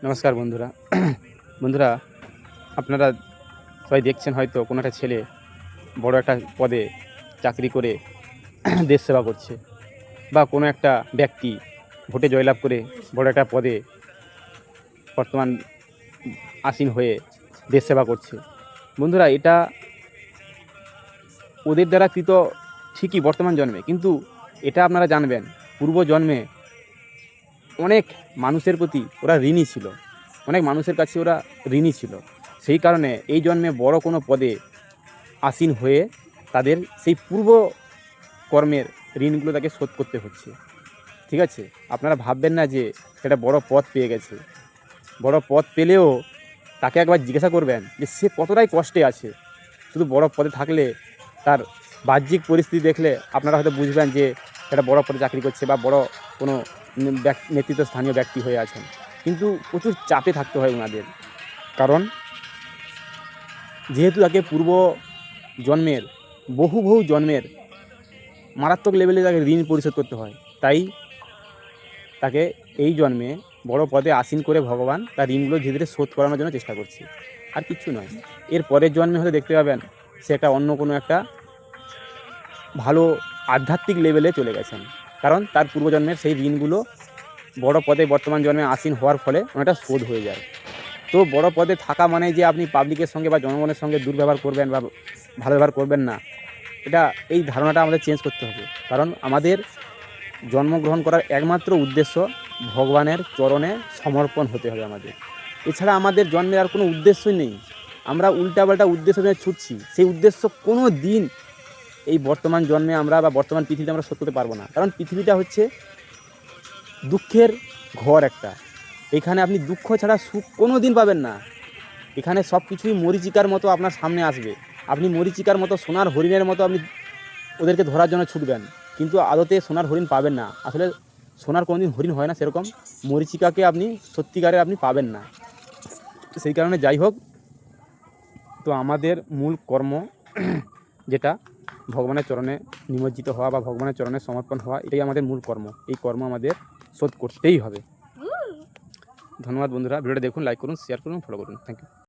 নমস্কার বন্ধুরা। বন্ধুরা, আপনারা সবাই দেখছেন হয়তো কোনো একটা ছেলে বড় একটা পদে চাকরি করে দেশ সেবা করছে, বা কোনো একটা ব্যক্তি ভোটে জয়লাভ করে বড় একটা পদে বর্তমান আসীন হয়ে দেশ সেবা করছে। বন্ধুরা, এটা ওদের দ্বারা কৃত ঠিকই বর্তমান জন্মে, কিন্তু এটা আপনারা জানবেন পূর্ব জন্মে অনেক মানুষের প্রতি ওরা ঋণী ছিল, অনেক মানুষের কাছে ওরা ঋণী ছিল। সেই কারণে এই জন্মে বড় কোনো পদে আসীন হয়ে তাদের সেই পূর্ব কর্মের ঋণগুলো তাকে শোধ করতে হচ্ছে। ঠিক আছে, আপনারা ভাববেন না যে সেটা বড় পদ পেয়ে গেছে। বড় পদ পেলেও তাকে একবার জিজ্ঞাসা করবেন যে সে কতটাই কষ্টে আছে। শুধু বড় পদে থাকলে তার বাহ্যিক পরিস্থিতি দেখলে আপনারা হয়তো বুঝবেন যে একটা বড় পদে চাকরি করছে বা বড় কোনো নেতৃত্ব স্থানীয় ব্যক্তি হয়ে আছেন, কিন্তু প্রচুর চাপে থাকতে হয় ওনাদের। কারণ যেহেতু তাকে পূর্ব জন্মের বহু বহু জন্মের মারাত্মক লেভেলে তাকে ঋণ পরিশোধ করতে হয়, তাই তাকে এই জন্মে বড় পদে আসীন করে ভগবান তার ঋণগুলো ধীরে ধীরে শোধ করানোর জন্য চেষ্টা করছে, আর কিছু নয়। এর পরের জন্মে হয়তো দেখতে পাবেন সে একটা অন্য কোনো একটা ভালো আধ্যাত্মিক লেভেলে চলে গেছেন, কারণ তার পূর্বজন্মের সেই ঋণগুলো বড় পদে বর্তমান জন্মে আসীন হওয়ার ফলে অনেকটা শোধ হয়ে যায়। তো বড় পদে থাকা মানে যে আপনি পাবলিকের সঙ্গে বা জনগণের সঙ্গে দুর্ব্যবহার করবেন বা ভালো ব্যবহার করবেন না, এটা এই ধারণাটা আমাদের চেঞ্জ করতে হবে। কারণ আমাদের জন্মগ্রহণ করার একমাত্র উদ্দেশ্য ভগবানের চরণে সমর্পণ হতে হবে আমাদের। এছাড়া আমাদের জন্মের আর কোনো উদ্দেশ্যই নেই। আমরা উল্টাপাল্টা উদ্দেশ্য নিয়ে ছুটছি, সেই উদ্দেশ্য কোনো দিন এই বর্তমান জন্মে আমরা বা বর্তমান পৃথিবীতে আমরা শোধ করতে পারবো না। কারণ পৃথিবীটা হচ্ছে দুঃখের ঘর একটা। এখানে আপনি দুঃখ ছাড়া সুখ কোনো দিন পাবেন না। এখানে সব কিছুই মরীচিকার মতো আপনার সামনে আসবে। আপনি মরীচিকার মতো সোনার হরিণের মতো আপনি ওদেরকে ধরার জন্য ছুটবেন, কিন্তু আদতে সোনার হরিণ পাবেন না। আসলে সোনার কোনোদিন হরিণ হয় না, সেরকম মরীচিকাকে আপনি সত্যিকারে আপনি পাবেন না। সেই কারণে যাই হোক, তো আমাদের মূল কর্ম যেটা ভগবানের চরণে নিমজ্জিত হওয়া বা ভগবানের চরণে সমর্পণ হওয়া, এটাই আমাদের মূল কর্ম। এই কর্ম আমাদের শোধ করতেই হবে। ধন্যবাদ বন্ধুরা, ভিডিওটা দেখুন, লাইক করুন, শেয়ার করুন, ফলো করুন। Thank you.